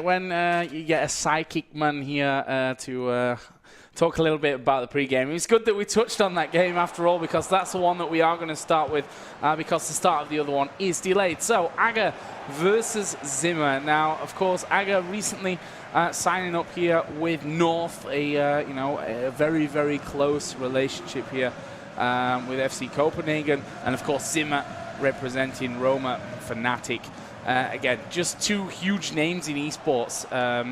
when you get a psychic man here to talk a little bit about the pre-game. It's good that we touched on that game after all, because that's the one that we are going to start with, because the start of the other one is delayed. So Agge versus Zimme. Now, of course, Agge recently signing up here with North, a very, very close relationship here with FC Copenhagen, and of course Zimme representing Roma Fnatic. Again, just two huge names in esports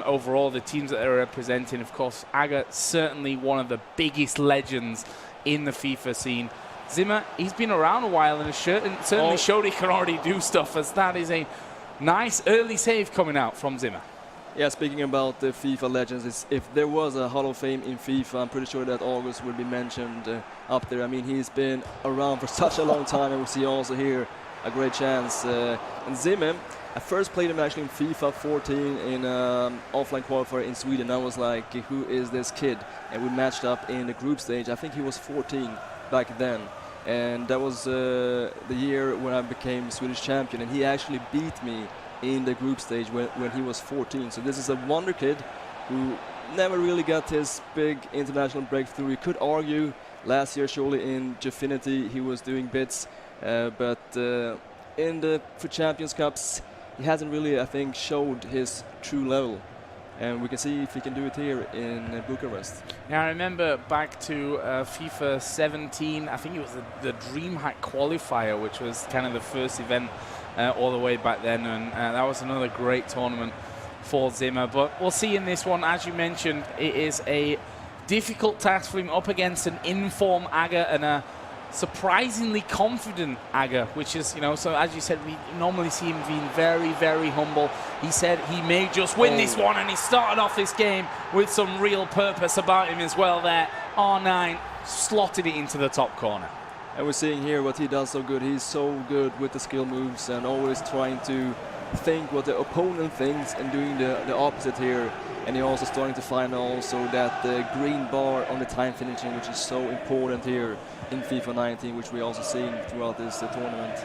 overall, the teams that they're representing. Of course, Agge, certainly one of the biggest legends in the FIFA scene. Zimme, he's been around a while and has certainly showed he can already do stuff, as that is a nice early save coming out from Zimme. Yeah, speaking about the FIFA legends, if there was a Hall of Fame in FIFA, I'm pretty sure that August would be mentioned up there. I mean, he's been around for such a long time, and we see also here a great chance. And Zimme, I first played him actually in FIFA 14 in offline qualifier in Sweden. I was like, who is this kid? And we matched up in the group stage. I think he was 14 back then. And that was the year when I became Swedish champion. And he actually beat me in the group stage when he was 14. So this is a wonder kid who never really got his big international breakthrough. You could argue last year surely in Gfinity he was doing bits, but in the FUT Champions Cups he hasn't really, I think, showed his true level. And we can see if he can do it here in Bucharest. Yeah, I remember back to FIFA 17, I think it was the DreamHack qualifier, which was kind of the first event all the way back then, and that was another great tournament for Zimme. But we'll see in this one, as you mentioned, it is a difficult task for him up against an in-form Agge and a surprisingly confident Agge, which is, so as you said, we normally see him being very, very humble. He said he may just win this one, and he started off this game with some real purpose about him as well there. R9 slotted it into the top corner. And we're seeing here what he does so good. He's so good with the skill moves and always trying to think what the opponent thinks and doing the opposite here. And he also starting to find also that green bar on the time finishing, which is so important here in FIFA 19, which we also seen throughout this tournament.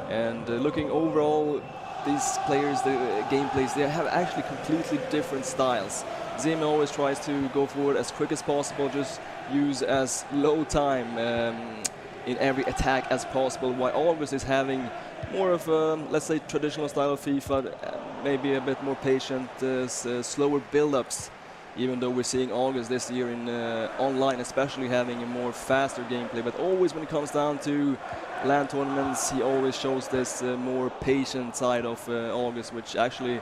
And looking overall, these players, the gameplays, they have actually completely different styles. Zimme always tries to go forward as quick as possible, just use as low time in every attack as possible, while August is having more of a, let's say, traditional style of FIFA, maybe a bit more patient, slower build-ups, even though we're seeing August this year in online especially having a more faster gameplay. But always when it comes down to LAN tournaments, he always shows this more patient side of August, which actually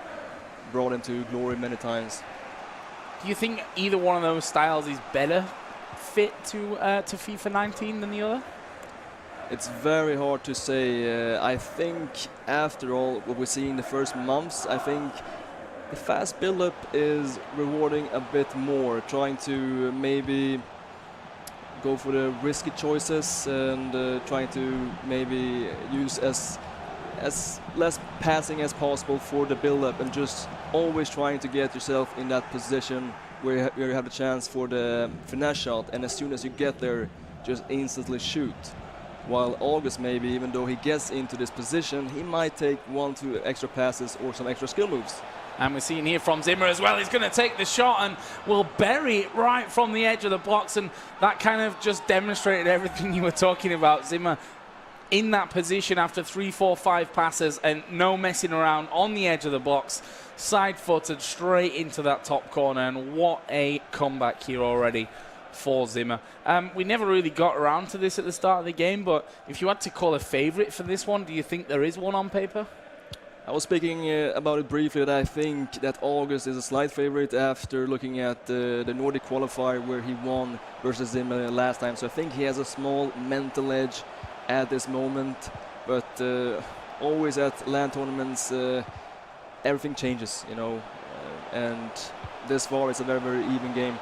brought him to glory many times. Do you think either one of those styles is better fit to FIFA 19 than the other? It's very hard to say. I think after all what we see in the first months, I think the fast build-up is rewarding a bit more, trying to maybe go for the risky choices and trying to maybe use as less passing as possible for the build-up, and just always trying to get yourself in that position where you have the chance for the finesse shot, and as soon as you get there, just instantly shoot. While August, maybe, even though he gets into this position, he might take 1-2 extra passes or some extra skill moves. And we're seeing here from Zimme as well. He's going to take the shot and will bury it right from the edge of the box. And that kind of just demonstrated everything you were talking about. Zimme in that position after 3, 4, 5 passes and no messing around on the edge of the box. Side-footed straight into that top corner. And what a comeback here already for Zimme. We never really got around to this at the start of the game, but if you had to call a favorite for this one, do you think there is one on paper? I was speaking about it briefly, that I think that August is a slight favorite after looking at the Nordic qualifier where he won versus Zimme last time. So I think he has a small mental edge at this moment, but always at LAN tournaments everything changes, and this far it's a very, very even game.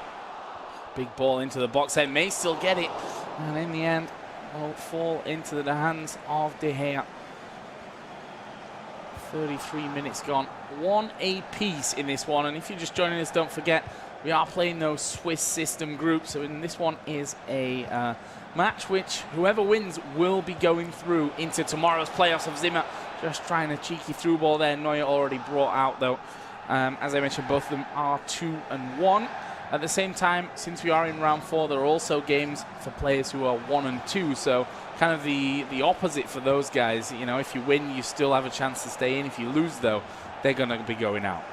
Big ball into the box. They may still get it, and in the end will fall into the hands of De Gea. 33 minutes gone. 1 apiece in this one, and if you're just joining us, don't forget we are playing those Swiss system groups. So in this one is a match which whoever wins will be going through into tomorrow's playoffs of Zimme. Just trying a cheeky through ball there. Neuer already brought out though. As I mentioned, both of them are 2-1. At the same time, since we are in round 4, there are also games for players who are 1-2. So kind of the opposite for those guys. You know, if you win, you still have a chance to stay in. If you lose, though, they're going to be going out.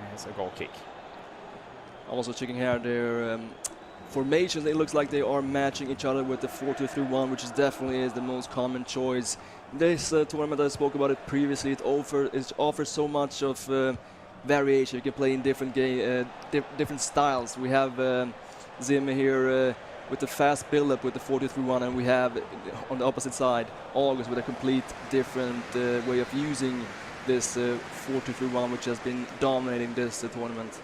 There's a goal kick. Also checking here their formations. It looks like they are matching each other with the 4-2-3-1, which is definitely the most common choice. This tournament, I spoke about it previously, it offers so much of variation. You can play in different different styles. We have Zimme here with the fast build-up with the 4-2-3-1, and we have on the opposite side Agge with a complete different way of using this 4-2-3-1, which has been dominating this tournament.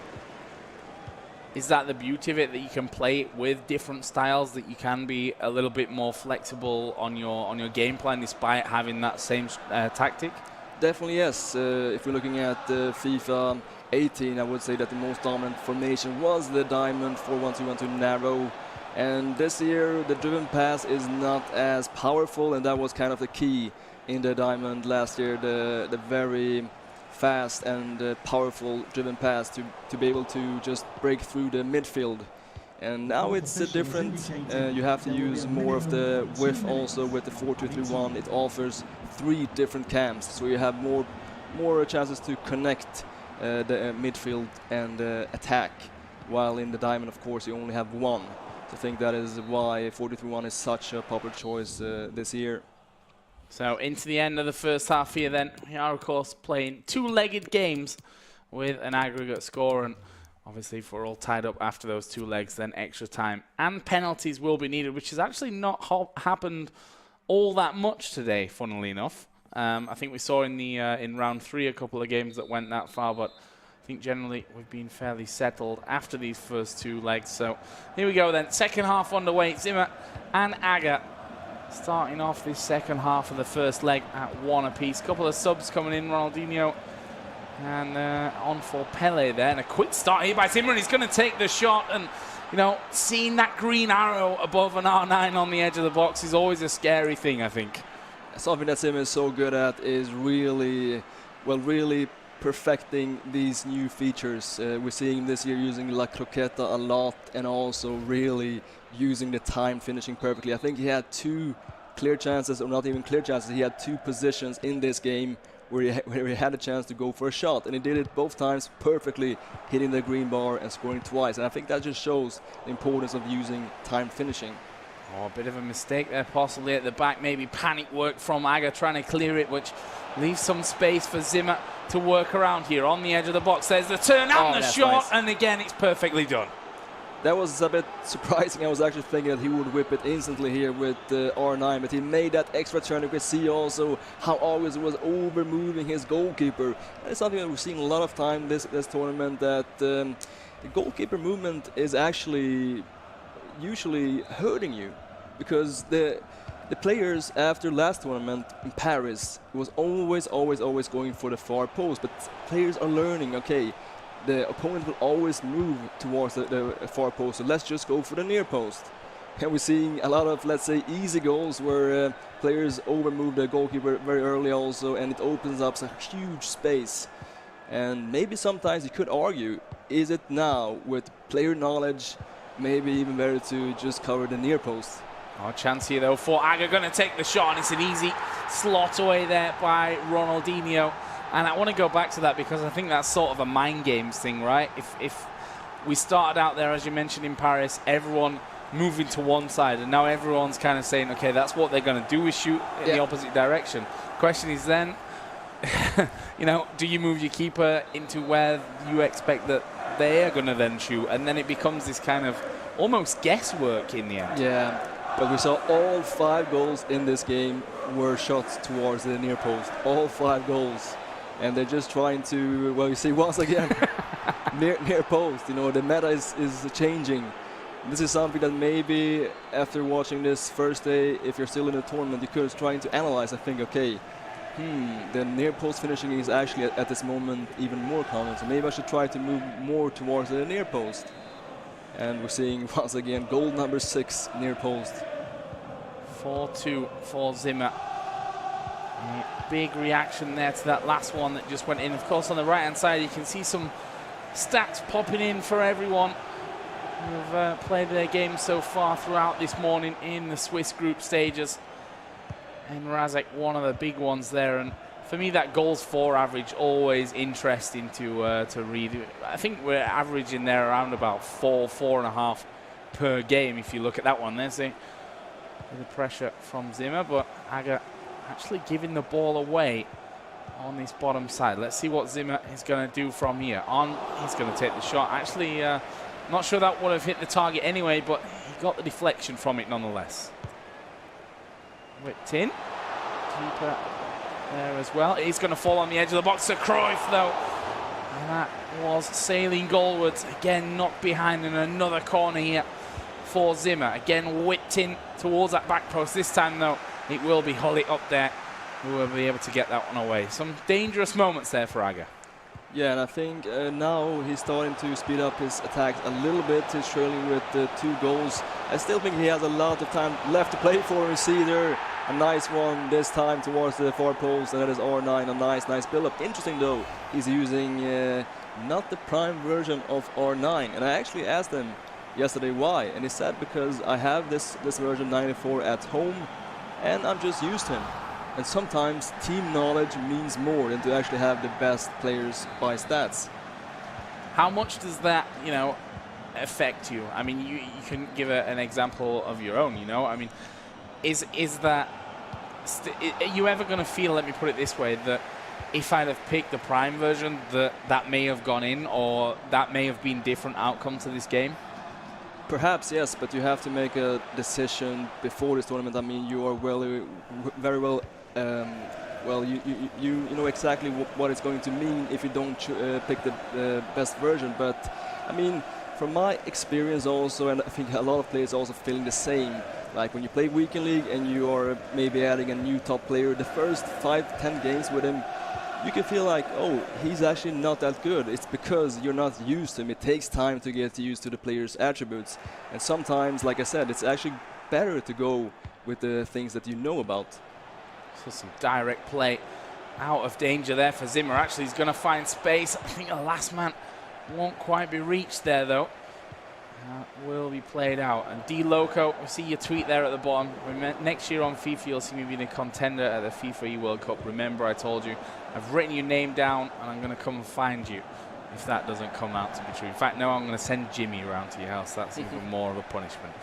Is that the beauty of it, that you can play it with different styles, that you can be a little bit more flexible on your game plan despite having that same tactic? Definitely yes. If we're looking at FIFA 18, I would say that the most dominant formation was the diamond 4-1-2-1-2 narrow. And this year the driven pass is not as powerful, and that was kind of the key in the diamond last year, the very fast and powerful driven pass to be able to just break through the midfield. And now it's different. You have to use more of the width also with the 4-2-3-1. It offers 3 different camps, so you have more chances to connect the midfield and attack, while in the diamond, of course, you only have 1. So I think that is why 4-2-3-1 is such a popular choice this year. So into the end of the first half here then, we are of course playing 2-legged games with an aggregate score, and obviously if we're all tied up after those 2 legs, then extra time and penalties will be needed, which has actually not happened all that much today, funnily enough. I think we saw in the in round 3 a couple of games that went that far, but I think generally we've been fairly settled after these first 2 legs. So here we go then, second half underway. Zimme and Agge starting off this second half of the first leg at 1 apiece. Couple of subs coming in, Ronaldinho and on for Pele there. And a quick start here by Zimme, and he's going to take the shot. And, you know, seeing that green arrow above an R9 on the edge of the box is always a scary thing, I think. Something that Zimme is so good at is really perfecting these new features. We're seeing this year using La Croqueta a lot, and also really using the time finishing perfectly. I think he had 2 clear chances, or not even clear chances, he had 2 positions in this game where he had a chance to go for a shot, and he did it both times perfectly, hitting the green bar and scoring twice. And I think that just shows the importance of using time finishing. Oh, a bit of a mistake there possibly at the back, maybe panic work from Agge trying to clear it, which leaves some space for Zimme to work around here on the edge of the box. There's the turn and the shot, nice. And again it's perfectly done. That was a bit surprising. I was actually thinking that he would whip it instantly here with R9, but he made that extra turn. You can see also how Agge was over-moving his goalkeeper. And it's something that we've seen a lot of time this tournament, that the goalkeeper movement is actually usually hurting you, because the players after last tournament in Paris was always going for the far post, but players are learning, okay, the opponent will always move towards the far post, so let's just go for the near post. And we're seeing a lot of, let's say, easy goals where players over-move the goalkeeper very early also, and it opens up a huge space. And maybe sometimes you could argue, is it now with player knowledge maybe even better to just cover the near post? Oh, chance here though for Agge, going to take the shot, and it's an easy slot away there by Ronaldinho. And I want to go back to that because I think that's sort of a mind games thing, right? If we started out there, as you mentioned, in Paris, everyone moving to one side, and now everyone's kind of saying, okay, that's what they're going to do, is shoot in the opposite direction. Question is then, you know, do you move your keeper into where you expect that they are going to then shoot? And then it becomes this kind of almost guesswork in the end. Yeah, but we saw all 5 goals in this game were shots towards the near post. All 5 goals. And they're just trying to, well, you see once again, near post. You know, the meta is changing. This is something that maybe after watching this first day, if you're still in the tournament, you could trying to analyze. I think, okay, the near post finishing is actually at this moment even more common. So maybe I should try to move more towards the near post. And we're seeing once again goal number 6 near post. 4-2 for Zimme. Big reaction there to that last one that just went in. Of course, on the right-hand side, you can see some stats popping in for everyone who've played their game so far throughout this morning in the Swiss group stages. And Razek, one of the big ones there. And for me, that goals for average always interesting to read. I think we're averaging there around about 4.5 per game. If you look at that one, there's the pressure from Zimme, but Agge actually giving the ball away on this bottom side. Let's see what Zimme is going to do from here. He's going to take the shot. Actually, not sure that would have hit the target anyway, but he got the deflection from it nonetheless. Whipped in. Keeper there as well. He's going to fall on the edge of the box to Cruyff, though. And that was sailing goalwards. Again, knocked behind in another corner here for Zimme. Again, whipped in towards that back post. This time, though, it will be Hullet up there who will be able to get that one away. Some dangerous moments there for Agge. Yeah, and I think now he's starting to speed up his attacks a little bit. He's trailing with 2 goals. I still think he has a lot of time left to play for. You see there a nice one this time towards the far post, and that is R9, a nice build-up. Interesting though, he's using not the prime version of R9, and I actually asked him yesterday why, and he said because I have this version 94 at home, and I'm just used to him. And sometimes team knowledge means more than to actually have the best players by stats. How much does that, affect you? I mean, you can give an example of your own, I mean, is that, are you ever going to feel, let me put it this way, that if I'd have picked the prime version, that may have gone in, or that may have been different outcome to this game? Perhaps, yes, but you have to make a decision before this tournament. I mean, you are very well, you know exactly what it's going to mean if you don't pick the best version. But, I mean, from my experience also, and I think a lot of players also feeling the same, like when you play Weekend League and you are maybe adding a new top player, the first 5-10 games with him, you can feel like, oh, he's actually not that good. It's because you're not used to him. It takes time to get used to the player's attributes. And sometimes, like I said, it's actually better to go with the things that you know about. So some direct play out of danger there for Zimme. Actually, he's going to find space. I think the last man won't quite be reached there, though. Will be played out. And D Loco, we see your tweet there at the bottom. Next year on FIFA, you'll see me being a contender at the FIFA E-World Cup. Remember, I told you, I've written your name down, and I'm going to come and find you if that doesn't come out to be true. In fact, no, I'm going to send Jimmy around to your house. That's even more of a punishment.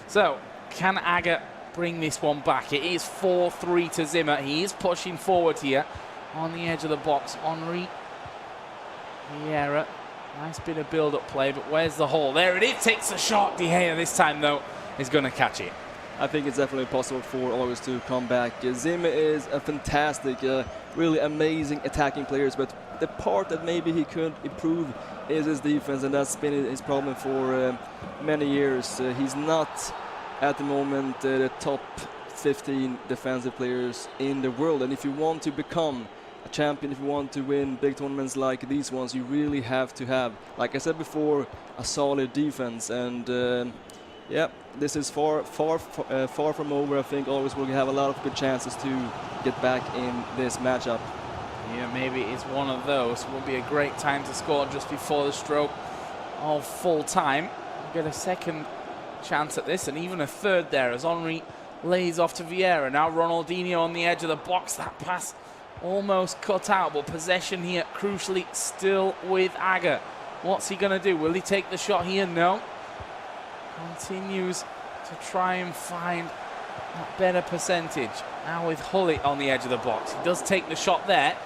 So, can Agge bring this one back? It is 4-3 to Zimme. He is pushing forward here on the edge of the box. Henri Vieira. Nice bit of build-up play, but where's the hole? There it is, takes a shot. De Gea this time, though, is going to catch it. I think it's definitely possible for August to come back. Zimme is a fantastic, really amazing attacking player, but the part that maybe he could improve is his defense, and that's been his problem for many years. He's not, at the moment, the top 15 defensive players in the world, and if you want to become a champion, if you want to win big tournaments like these ones, you really have to have, like I said before, a solid defense. And yeah, this is far from over. I think August will have a lot of good chances to get back in this matchup. Yeah, maybe it's one of those. Will be a great time to score just before the stroke of full time. We'll get a second chance at this, and even a third there as Henri lays off to Vieira. Now Ronaldinho on the edge of the box. That pass almost cut out, but possession here crucially still with Agge. What's he going to do? Will he take the shot here? No. Continues to try and find that better percentage. Now with Hullet on the edge of the box. He does take the shot there.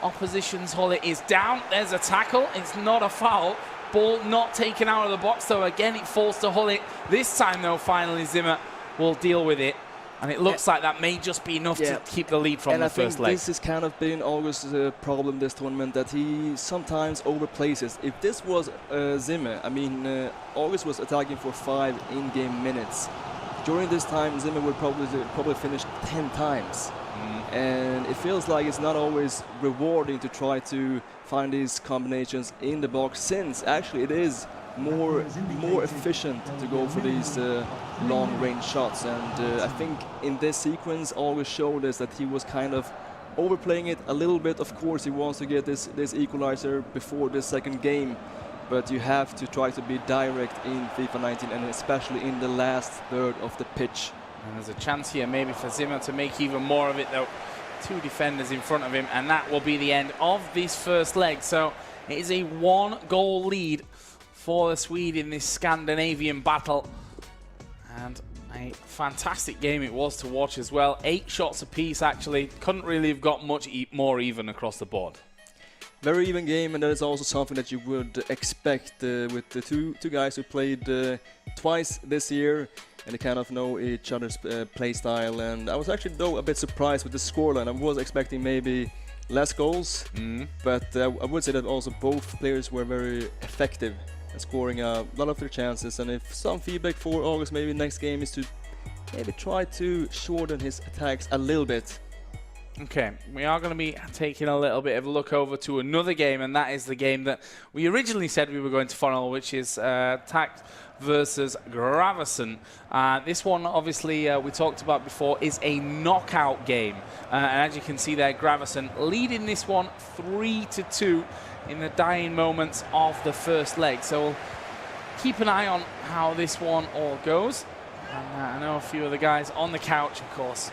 Opposition's Hullet is down. There's a tackle. It's not a foul. Ball not taken out of the box, so again it falls to Hullet. This time though, finally Zimme will deal with it. And it looks like that may just be enough to keep the lead from the first leg. This has kind of been August's problem this tournament, that he sometimes overplays it. If this was Zimme, I mean, August was attacking for 5 in-game minutes. During this time, Zimme would probably finish 10 times. And it feels like it's not always rewarding to try to find these combinations in the box, since actually it is more efficient to go for these long-range shots. And I think in this sequence August showed us that he was kind of overplaying it a little bit. Of course, he wants to get this equalizer before the second game, but you have to try to be direct in FIFA 19, and especially in the last third of the pitch. And there's a chance here maybe for Zimme to make even more of it, though. 2 defenders in front of him, and that will be the end of this first leg. So it is a 1-goal lead for the Swede in this Scandinavian battle. And a fantastic game it was to watch as well. 8 shots apiece, actually. Couldn't really have got much more even across the board. Very even game, and that is also something that you would expect with the two guys who played twice this year, and they kind of know each other's play style. And I was actually, though, a bit surprised with the scoreline. I was expecting maybe less goals, but I would say that also both players were very effective at scoring a lot of their chances. And if some feedback for August maybe next game is to maybe try to shorten his attacks a little bit. Okay, we are going to be taking a little bit of a look over to another game, and that is the game that we originally said we were going to follow, which is Tact versus Gravesen. This one, obviously, we talked about before, is a knockout game. And as you can see there, Gravesen leading this one 3-2 in the dying moments of the first leg. So we'll keep an eye on how this one all goes. And I know a few of the guys on the couch, of course,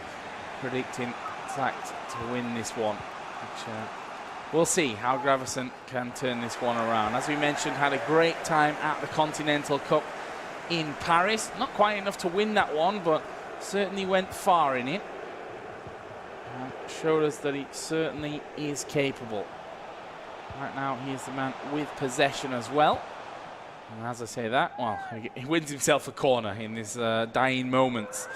predicting Tact to win this one, which we'll see how Gravesen can turn this one around. As we mentioned, had a great time at the Continental Cup in Paris. Not quite enough to win that one, but certainly went far in it. Showed us that he certainly is capable. Right now, he is the man with possession as well. And as I say that, well, he wins himself a corner in this dying moments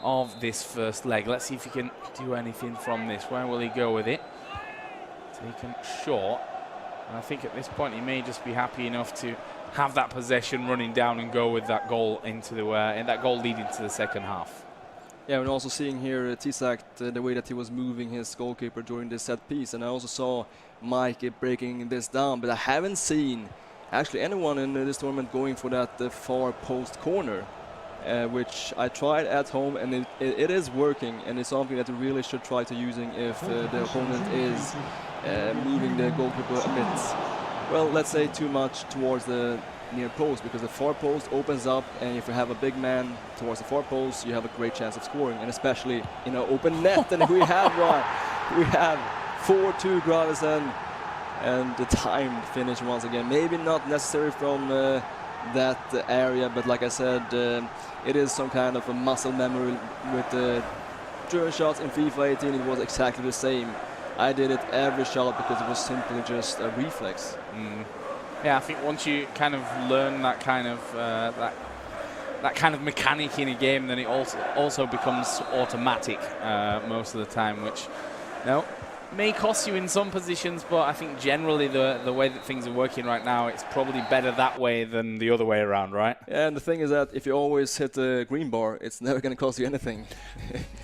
of this first leg. Let's see if he can do anything from this. Where will he go with it? Taken short. And I think at this point he may just be happy enough to have that possession running down and go with that goal into the that goal leading to the second half. Yeah, and also seeing here Tisak, the way that he was moving his goalkeeper during this set piece. And I also saw Mike breaking this down, but I haven't seen actually anyone in this tournament going for that far post corner. Which I tried at home, and it is working, and it's something that you really should try to using if the opponent is moving the goalkeeper a bit, well, let's say too much towards the near post, because the far post opens up, and if you have a big man towards the far post, you have a great chance of scoring, and especially in an open net. And we have one. We have 4-2 Gravesen, and the timed finish once again. Maybe not necessary from that area, but like I said, it is some kind of a muscle memory with the German shots in FIFA 18. It was exactly the same. I did it every shot because it was simply just a reflex. Yeah, I think once you kind of learn that kind of that kind of mechanic in a game, then it also becomes automatic most of the time, which may cost you in some positions, but I think generally the way that things are working right now, it's probably better that way than the other way around, right? Yeah, and the thing is that if you always hit the green bar, it's never going to cost you anything.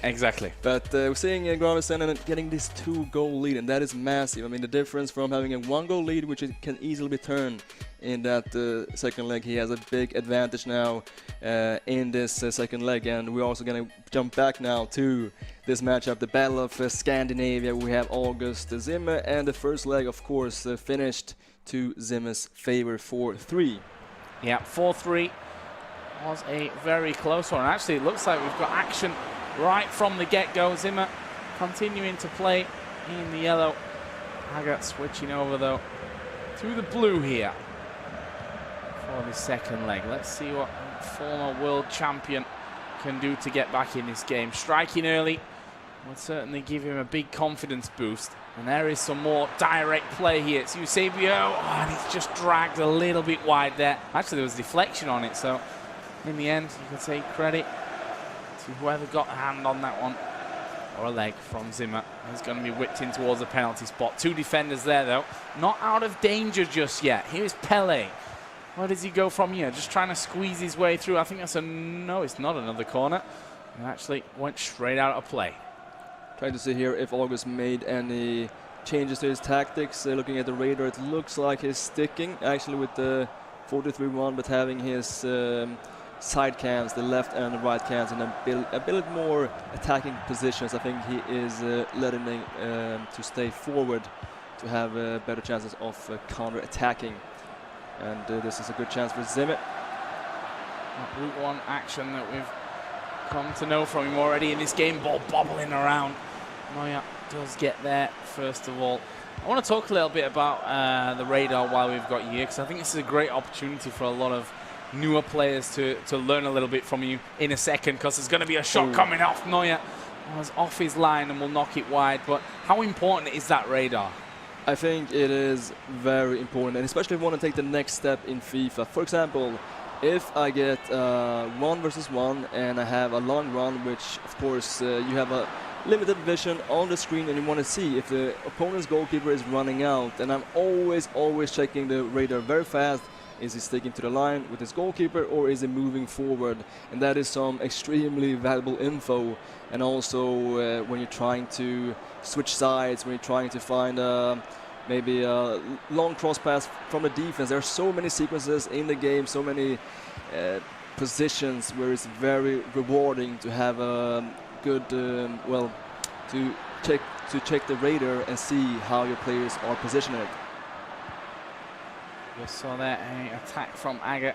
Exactly. But we're seeing Gravesen and getting this 2-goal lead, and that is massive. I mean, the difference from having a 1-goal lead, which it can easily be turned in that second leg, he has a big advantage now in this second leg. And we're also going to jump back now to this matchup, the Battle of Scandinavia. We have August Zimme, and the first leg, of course, finished to Zimme's favor 4-3. Yeah, 4-3 was a very close one. Actually, it looks like we've got action right from the get-go. Zimme continuing to play in the yellow. Agge switching over, though, to the blue here for the second leg. Let's see what former world champion can do to get back in this game. Striking early would certainly give him a big confidence boost. And there is some more direct play here. It's Eusebio, and he's just dragged a little bit wide there. Actually, there was deflection on it, so in the end, you can say credit to whoever got a hand on that one. Or a leg from Zimme. He's going to be whipped in towards the penalty spot. 2 defenders there, though. Not out of danger just yet. Here's Pele. Where does he go from here? Just trying to squeeze his way through. I think that's no, it's not another corner. It actually went straight out of play. Trying to see here if August made any changes to his tactics. Looking at the radar, it looks like he's sticking actually with the 4-3-1, but having his side cams, the left and the right cams, and a bit more attacking positions. I think he is letting them to stay forward to have better chances of counter-attacking. And this is a good chance for Zimme. Route 1 action that we've come to know from him already in this game. Ball bobbling around. Neuer does get there first of all. I want to talk a little bit about the radar while we've got you here, because I think this is a great opportunity for a lot of newer players to learn a little bit from you in a second, because there's going to be a shot coming off. Neuer was off his line and will knock it wide. But how important is that radar? I think it is very important, and especially if you want to take the next step in FIFA. For example, if I get 1 versus 1 and I have a long run, which of course you have a limited vision on the screen and you want to see if the opponent's goalkeeper is running out, and I'm always checking the radar very fast. Is he sticking to the line with his goalkeeper, or is he moving forward? And that is some extremely valuable info. And also when you're trying to switch sides, when you're trying to find maybe a long cross pass from the defense, there are so many sequences in the game, so many positions where it's very rewarding to have a good, well, to check the radar and see how your players are positioned. You saw there an attack from Agge,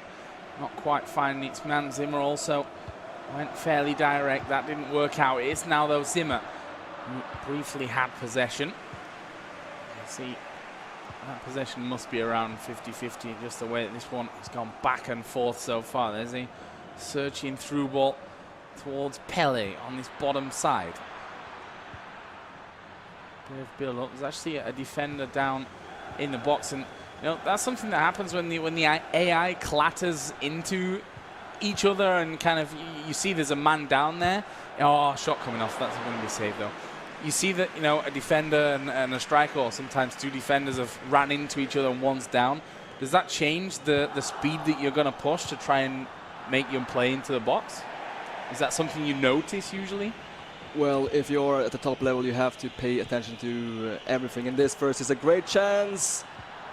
not quite finding its man. Zimme also went fairly direct. That didn't work out. It is now, though, Zimme who briefly had possession. You see, that possession must be around 50-50, just the way that this one has gone back and forth so far. There's a searching through ball towards Pele on this bottom side. Bit of build-up. There's actually a defender down in the box, and you know, that's something that happens when the AI clatters into each other, and kind of you see there's a man down there. Oh, shot coming off. That's going to be saved though. You see that, you know, a defender and a striker, or sometimes two defenders, have ran into each other and one's down. Does that change the speed that you're going to push to try and make your play into the box? Is that something you notice usually? Well, if you're at the top level, you have to pay attention to everything. And this first is a great chance.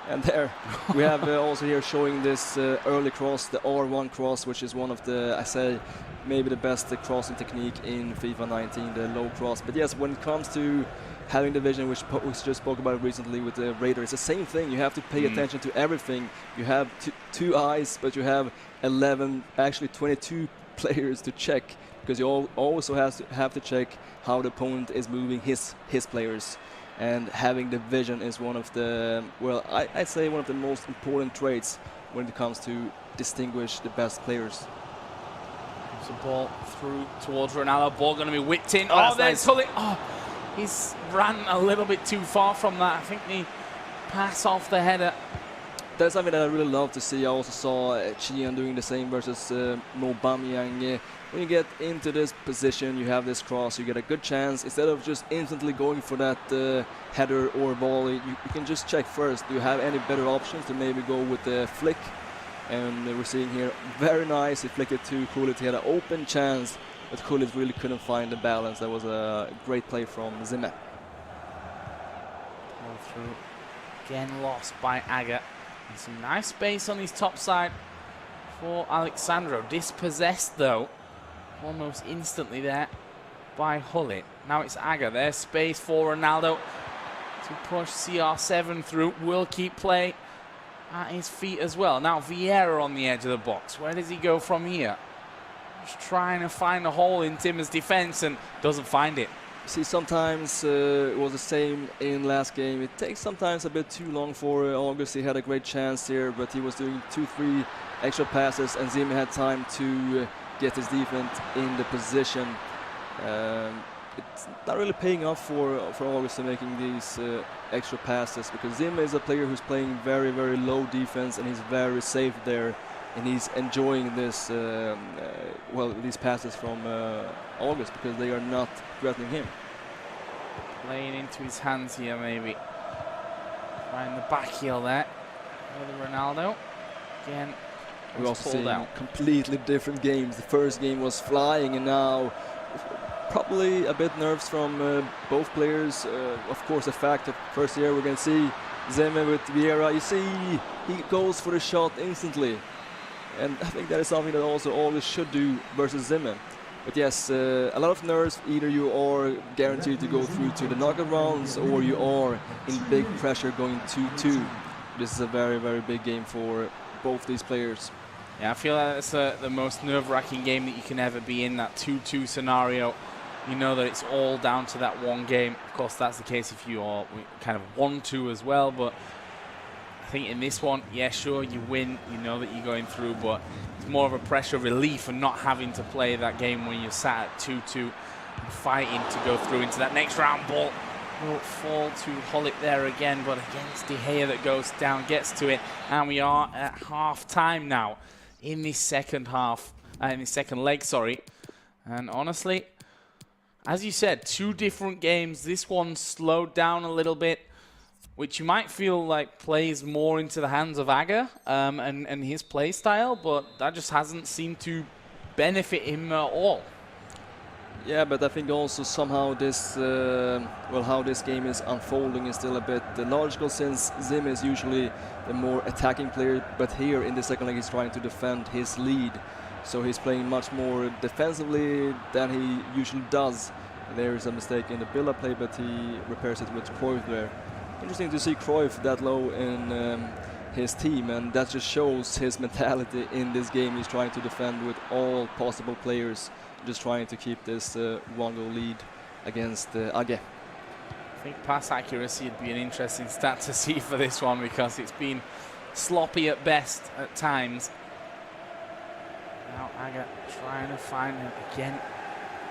And there we have also here showing this early cross, the R1 cross, which is one of the, I say, maybe the best crossing technique in FIFA 19, the low cross. But yes, when it comes to having the vision, which we just spoke about recently with the radar, it's the same thing. You have to pay attention to everything. You have two eyes, but you have 11, actually 22 players to check, because you also have to check how the opponent is moving his players. And having the vision is one of the, well, I'd say one of the most important traits when it comes to distinguish the best players. There's a ball through towards Ronaldo. Ball going to be whipped in. Oh, there's Tully. Oh, he's ran a little bit too far from that. I think the pass off the header. That's something that I really love to see. I also saw Chian doing the same versus Aubameyang. When you get into this position, you have this cross, you get a good chance. Instead of just instantly going for that header or volley, you can just check first. Do you have any better options to maybe go with the flick? And we're seeing here, very nice. He flicked it to Gullit. He had an open chance, but Gullit really couldn't find the balance. That was a great play from Zimme. Through. Again lost by Agge. And some nice space on his top side for Alexandro. Dispossessed though, almost instantly there by Gullit. Now it's Agge. There's space for Ronaldo to push CR7 through. Will keep play at his feet as well. Now Vieira on the edge of the box. Where does he go from here? Just trying to find a hole in Timmer's defense and doesn't find it. See, sometimes it was the same in last game. It takes sometimes a bit too long for August. He had a great chance here, but he was doing 2-3 extra passes, and Zimme had time to get his defense in the position. It's not really paying off for August making these extra passes, because Zimme is a player who's playing very, very low defense, and he's very safe there, and he's enjoying this, well, these passes from August, because they are not threatening him. Playing into his hands here, maybe. Right in the back heel there. With Ronaldo. Again, we also see completely different games. The first game was flying, and now probably a bit nerves from both players. Of course, the fact that first here we're going to see Zimme with Vieira. You see, he goes for the shot instantly. And I think that is something that also always should do versus Zimme. But yes, a lot of nerves. Either you are guaranteed to go through to the knockout rounds, or you are in big pressure going 2-2. This is a very, very big game for both these players. Yeah, I feel like it's the most nerve-wracking game that you can ever be in, that 2-2 scenario. You know that it's all down to that one game. Of course, that's the case if you are kind of 1-2 as well, but I think in this one, yeah, sure, you win, you know that you're going through, but it's more of a pressure relief and not having to play that game when you're sat at 2-2 and fighting to go through into that next round. Ball will fall to Hullet there again, but again, it's De Gea that goes down, gets to it, and we are at half-time now in this second half, in this second leg, sorry. And honestly, as you said, 2 different games. This one slowed down a little bit, which you might feel like plays more into the hands of Agge and his play style, but that just hasn't seemed to benefit him at all. Yeah, but I think also somehow this, well, how this game is unfolding is still a bit logical, since Zimme is usually the more attacking player, but here in the second leg he's trying to defend his lead. So he's playing much more defensively than he usually does. There is a mistake in the build-up play, but he repairs it with Cruyff there. Interesting to see Cruyff that low in his team, and that just shows his mentality in this game. He's trying to defend with all possible players, just trying to keep this 1-goal lead against Agge. I think pass accuracy would be an interesting stat to see for this one, because it's been sloppy at best at times. Now Agge trying to find him again.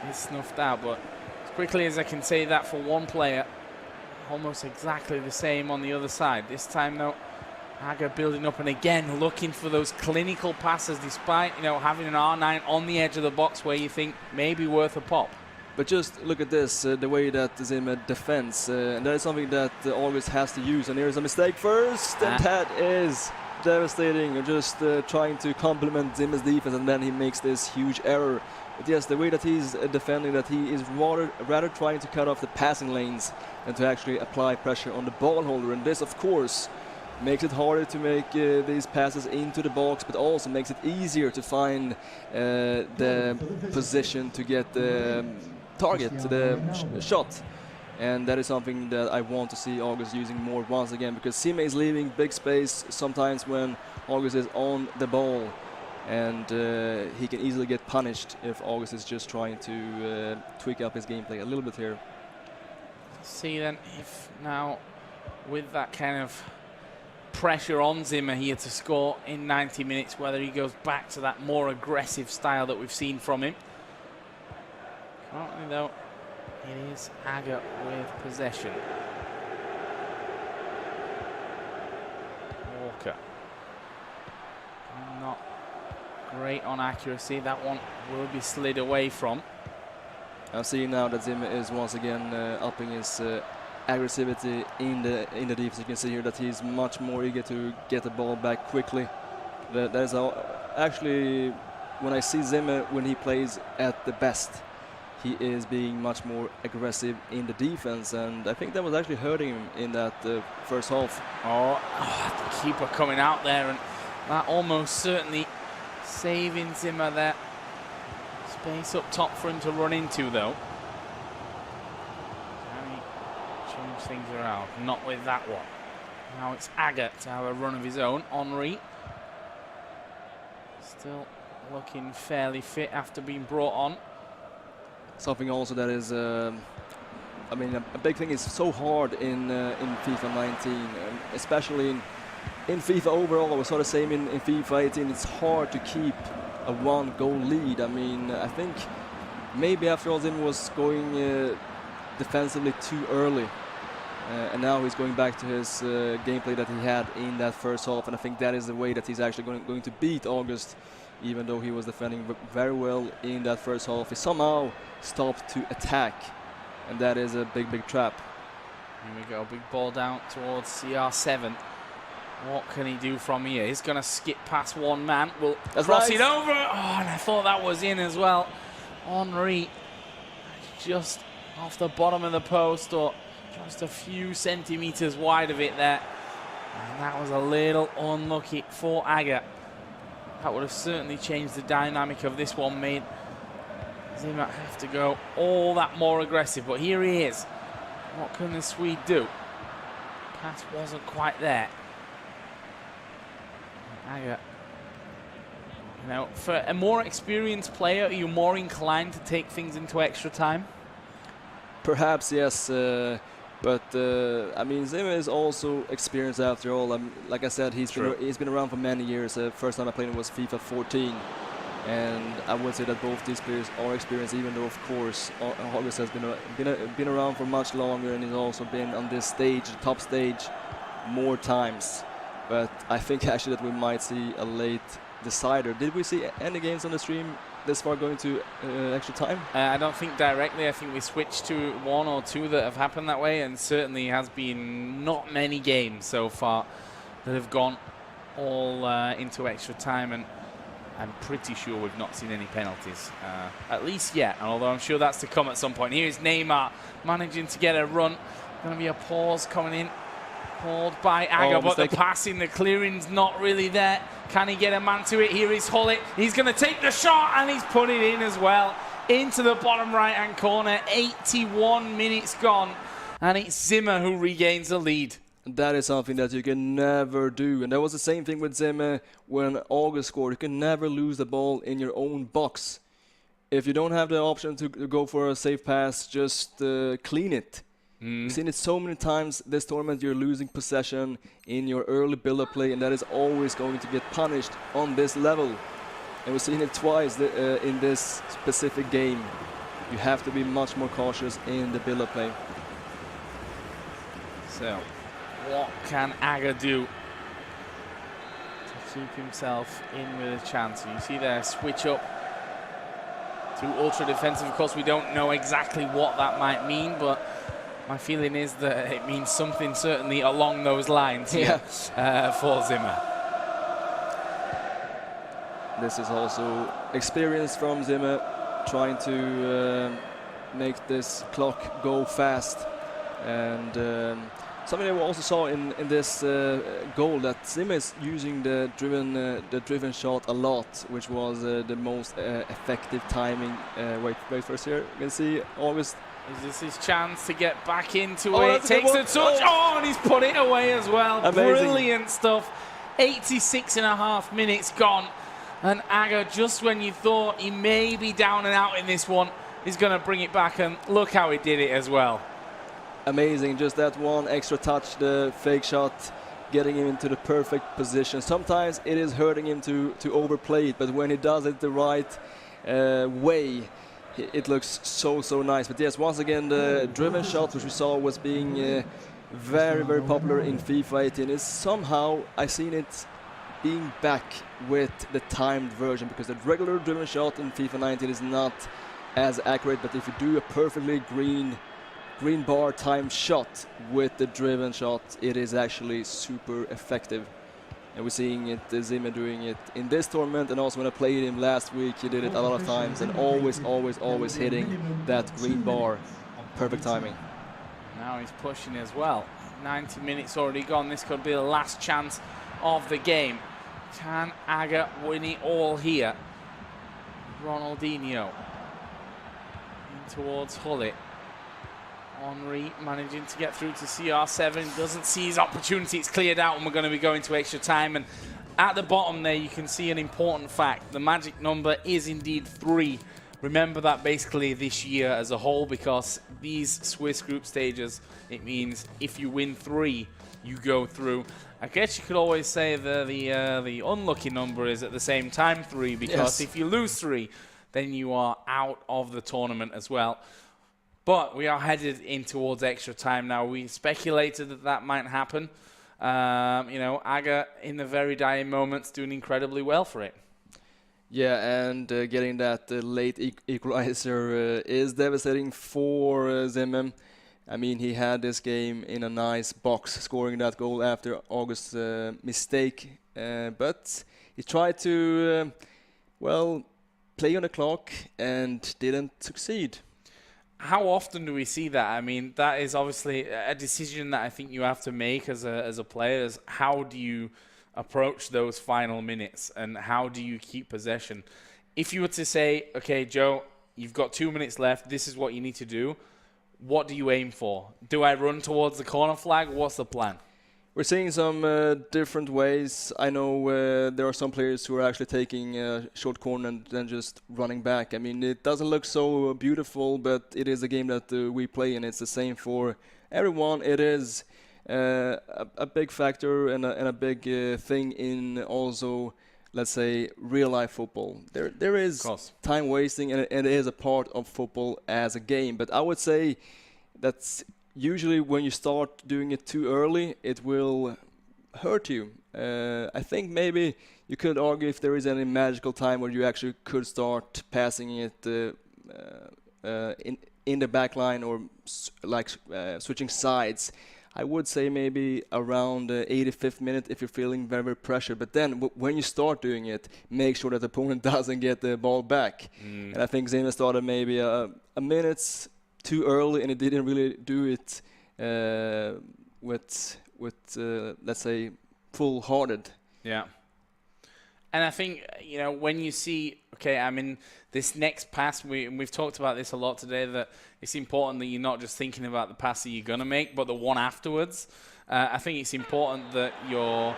He's snuffed out, but as quickly as I can say that for one player, almost exactly the same on the other side. This time though, Agge building up and again looking for those clinical passes, despite, you know, having an R9 on the edge of the box where you think maybe worth a pop. But just look at this, the way that Zimme defends, and that is something that always has to use. And here's a mistake first, and that is devastating. Just trying to complement Zimme's defense, and then he makes this huge error. But yes, the way that he's defending, that he is rather trying to cut off the passing lanes than to actually apply pressure on the ball holder. And this, of course, makes it harder to make these passes into the box, but also makes it easier to find the position to get the target, the shot. And that is something that I want to see August using more once again, because Zimme is leaving big space sometimes when August is on the ball. And he can easily get punished if August is just trying to tweak up his gameplay a little bit here. See then if now with that kind of pressure on Zimme here to score in 90 minutes, whether he goes back to that more aggressive style that we've seen from him. Currently though, it is Agge with possession. Walker. Not great on accuracy. That one will be slid away from. I'm seeing now that Zimme is once again upping his aggressivity in the defense. You can see here that he's much more eager to get the ball back quickly. That is actually, when I see Zimme when he plays at the best, he is being much more aggressive in the defense, and I think that was actually hurting him in that first half. Oh, the keeper coming out there, and that almost certainly saving Zimme there. Space up top for him to run into, though. Can he change things around? Not with that one. Now it's Agge to have a run of his own. Henry still looking fairly fit after being brought on. Something also that is, I mean, a big thing is so hard in FIFA 19, especially in FIFA overall. We saw the same in FIFA 18. It's hard to keep a 1-goal lead. I mean, I think maybe after all Zimme was going defensively too early, and now he's going back to his gameplay that he had in that first half, and I think that is the way that he's actually going to beat August. Even though he was defending very well in that first half, he somehow stopped to attack, and that is a big trap. Here we go, big ball down towards CR7. What can he do from here? He's going to skip past one man. Will cross it over. Oh, and I thought that was in as well. Henry just off the bottom of the post, or just a few centimeters wide of it there. And that was a little unlucky for Agge. That would have certainly changed the dynamic of this one, mate. Zimme have to go all that more aggressive, but here he is. What can the Swede do? Pass wasn't quite there. Agge. You know, for a more experienced player, are you more inclined to take things into extra time? Perhaps, yes. But I mean, Zimme is also experienced after all. Like I said, he's been around for many years. First time I played him was FIFA 14. And I would say that both these players are experienced, even though, of course, August has been around for much longer, and he's also been on this stage, the top stage, more times. But I think actually that we might see a late decider. Did we see any games on the stream this far going to extra time? I don't think directly. I think we switched to 1 or 2 that have happened that way, and certainly has been not many games so far that have gone all into extra time. And I'm pretty sure we've not seen any penalties, at least yet, although I'm sure that's to come at some point. Here is Neymar managing to get a run. Going to be a pause coming in, called by Agge, but the passing, the clearing's not really there. Can he get a man to it? Here is Hullet. He's going to take the shot, and he's put it in as well. Into the bottom right-hand corner. 81 minutes gone, and it's Zimme who regains the lead. That is something that you can never do. And that was the same thing with Zimme when August scored. You can never lose the ball in your own box. If you don't have the option to go for a safe pass, just clean it. You've seen it so many times this tournament. You're losing possession in your early build-up play, and that is always going to get punished on this level. And we've seen it twice in this specific game. You have to be much more cautious in the build-up play. So, what can Agge do to keep himself in with a chance? You see there, switch up to ultra defensive. Of course, we don't know exactly what that might mean, but my feeling is that it means something certainly along those lines here for Zimme. This is also experience from Zimme, trying to make this clock go fast. And something that we also saw in this goal, that Zimme is using the driven shot a lot, which was the most effective timing. Wait first here. You can see August. Is this his chance to get back into it? Takes a touch. Oh, and he's put it away as well. Amazing. Brilliant stuff. 86.5 minutes gone. And Agge, just when you thought he may be down and out in this one, is going to bring it back. And look how he did it as well. Amazing. Just that one extra touch, the fake shot, getting him into the perfect position. Sometimes it is hurting him to overplay it, but when he does it the right way, it looks so nice. But yes, once again, the driven shot, which we saw was being very popular in FIFA 18, is somehow I've seen it being back with the timed version, because the regular driven shot in FIFA 19 is not as accurate. But if you do a perfectly green bar time shot with the driven shot, it is actually super effective. And we're seeing it, Zimme doing it in this tournament, and also when I played him last week, he did it a lot of times, and always hitting that green bar. Perfect timing. Now he's pushing as well. 90 minutes already gone. This could be the last chance of the game. Can Agge win it all here? Ronaldinho in towards Hullet. Henry managing to get through to CR7, doesn't see his opportunity. It's cleared out, and we're going to be going to extra time. And at the bottom there, you can see an important fact. The magic number is indeed 3. Remember that basically this year as a whole, because these Swiss group stages, it means if you win 3, you go through. I guess you could always say the unlucky number is at the same time 3, because if you lose 3, then you are out of the tournament as well. But we are headed in towards extra time now. We speculated that that might happen. You know, Agge in the very dying moments doing incredibly well for it. Yeah, and getting that late equalizer is devastating for Zimme. I mean, he had this game in a nice box, scoring that goal after August's mistake. But he tried to, well, play on the clock and didn't succeed. How often do we see that? I mean, that is obviously a decision that I think you have to make as a player. Is how do you approach those final minutes, and how do you keep possession? If you were to say, okay, Joe, you've got 2 minutes left, this is what you need to do, what do you aim for? Do I run towards the corner flag? What's the plan? We're seeing some different ways. I know there are some players who are actually taking a short corner and then just running back. I mean, it doesn't look so beautiful, but it is a game that we play, and it's the same for everyone. It is a big factor and a big thing in also, let's say, real-life football. There is time wasting, and it is a part of football as a game. But I would say that's usually when you start doing it too early, it will hurt you. I think maybe you could argue if there is any magical time where you actually could start passing it in the back line or switching sides. I would say maybe around the 85th minute if you're feeling very, very pressured. But then when you start doing it, make sure that the opponent doesn't get the ball back. And I think Zimme started maybe a minute too early, and it didn't really do it with let's say, full-hearted. Yeah. And I think, you know, when you see, okay, I mean, this next pass, we've talked about this a lot today, that it's important that you're not just thinking about the pass that you're going to make, but the one afterwards. I think it's important that you're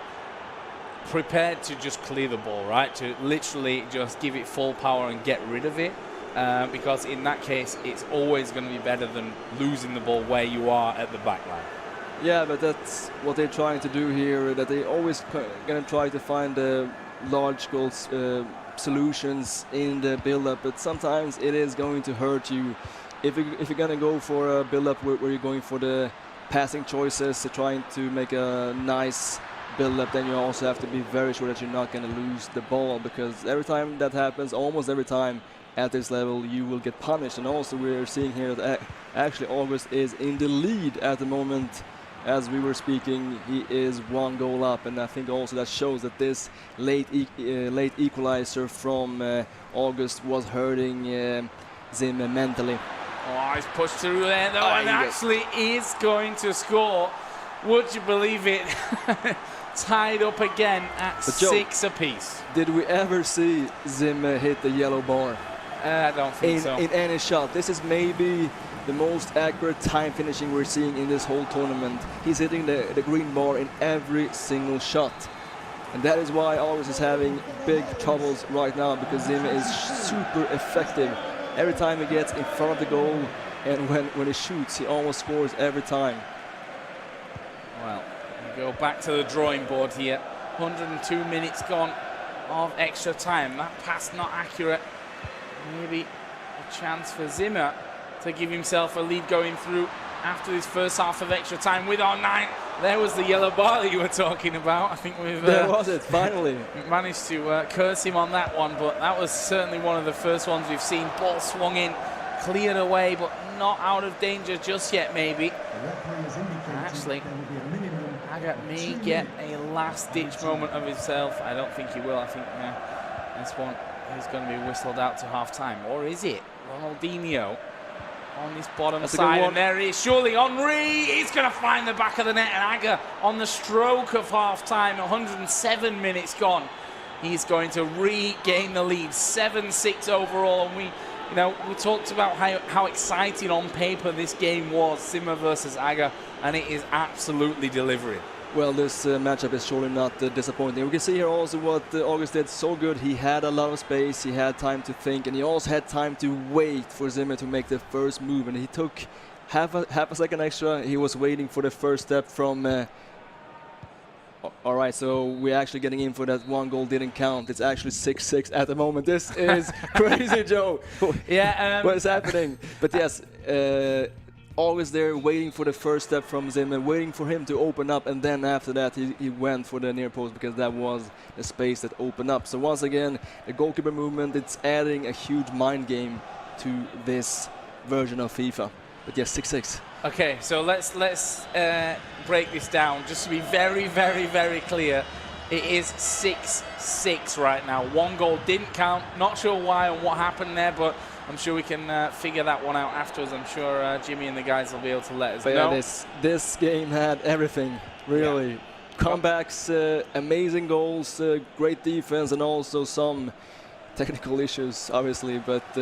prepared to just clear the ball, right? To literally just give it full power and get rid of it. Because in that case, it's always going to be better than losing the ball where you are at the back line. Yeah, but that's what they're trying to do here, that they always going to try to find large goals solutions in the build-up, but sometimes it is going to hurt you. If you're going to go for a build-up where you're going for the passing choices, trying to make a nice build-up, then you also have to be very sure that you're not going to lose the ball, because every time that happens, almost every time at this level, you will get punished. And also we're seeing here that actually August is in the lead at the moment. As we were speaking, he is 1 goal up, and I think also that shows that this late equalizer from August was hurting Zimme mentally. Oh, he's pushed through there though, and actually is going to score. Would you believe it? Tied up again at 6 apiece. Did we ever see Zimme hit the yellow bar? I don't think so. In any shot. This is maybe the most accurate time finishing we're seeing in this whole tournament. He's hitting the green bar in every single shot. And that is why August is having big troubles right now, because Zimme is super effective. Every time he gets in front of the goal, and when he shoots, he almost scores every time. Well, we go back to the drawing board here. 102 minutes gone of extra time. That pass not accurate. Maybe a chance for Zimme to give himself a lead going through after this first half of extra time with our 9. There was the yellow bar that you were talking about. I think we've there was it, finally. managed to curse him on that one, but that was certainly one of the first ones we've seen. Ball swung in, cleared away, but not out of danger just yet, maybe. Actually, Agge may get a last-ditch moment of himself. I don't think he will. I think this one is going to be whistled out to half-time. Or is it? Ronaldinho on his bottom side, and there he is. Surely Henry is going to find the back of the net, and Agge on the stroke of half-time. 107 minutes gone. He's going to regain the lead. 7-6 overall, and we talked about how exciting on paper this game was, Zimme versus Agge, and it is absolutely delivering. Well, this matchup is surely not disappointing. We can see here also what August did so good. He had a lot of space, he had time to think, and he also had time to wait for Zimme to make the first move. And he took half a second extra. He was waiting for the first step from... all right, so we're actually getting in for that 1 goal didn't count. It's actually 6-6 at the moment. This is crazy, Joe. Yeah. What is happening? But yes... Always there waiting for the first step from Zimme, waiting for him to open up, and then after that he went for the near post, because that was the space that opened up. So once again, the goalkeeper movement, it's adding a huge mind game to this version of FIFA. But yes, 6-6. Okay, so let's break this down just to be very, very, very clear. It is 6-6 right now. 1 goal didn't count. Not sure why and what happened there, but I'm sure we can figure that one out afterwards. I'm sure Jimmy and the guys will be able to let us know. Yeah, this game had everything, really. comebacks, amazing goals, great defense, and also some technical issues, obviously. But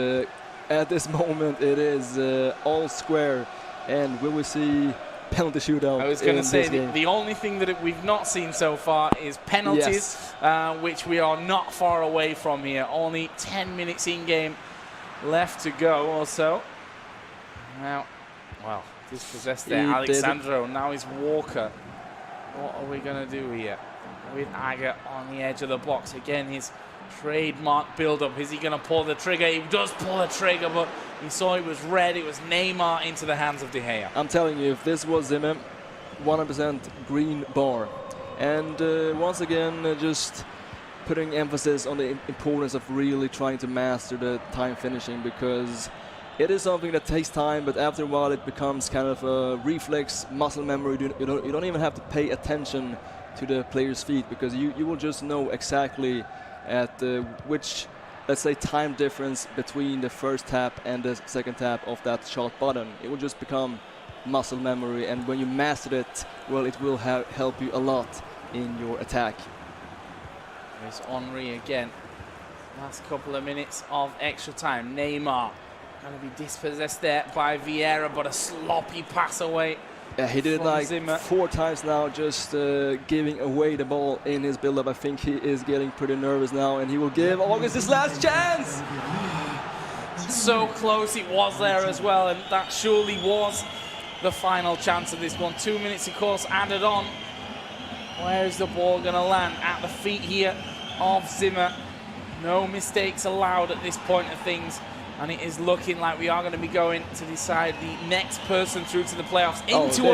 at this moment, it is all square, and will we see penalty shootout? I was going to say the only thing that we've not seen so far is penalties, which we are not far away from here. Only 10 minutes in game left to go or so. Now, well, dispossessed there, Alexandro. Now is Walker. What are we going to do here with Agge on the edge of the box? Again, his trademark build-up. Is he going to pull the trigger? He does pull the trigger, but he saw it was red. It was Neymar into the hands of De Gea. I'm telling you, if this was Zimme, 100% green bar. And once again, just putting emphasis on the importance of really trying to master the time finishing, because it is something that takes time, but after a while it becomes kind of a reflex, muscle memory. You don't even have to pay attention to the player's feet, because you will just know exactly at which, let's say, time difference between the first tap and the second tap of that shot button. It will just become muscle memory, and when you master it, well, it will help you a lot in your attack. There's Henry again. Last couple of minutes of extra time. Neymar going to be dispossessed there by Vieira, but a sloppy pass away. Yeah, he did it like Zimme 4 times now, just giving away the ball in his build-up. I think he is getting pretty nervous now, and he will give August his last chance. So close it was there as well, and that surely was the final chance of this one. 2 minutes, of course, added on. Where is the ball going to land? At the feet here of Zimme. No mistakes allowed at this point of things. And it is looking like we are going to be going to decide the next person through to the playoffs into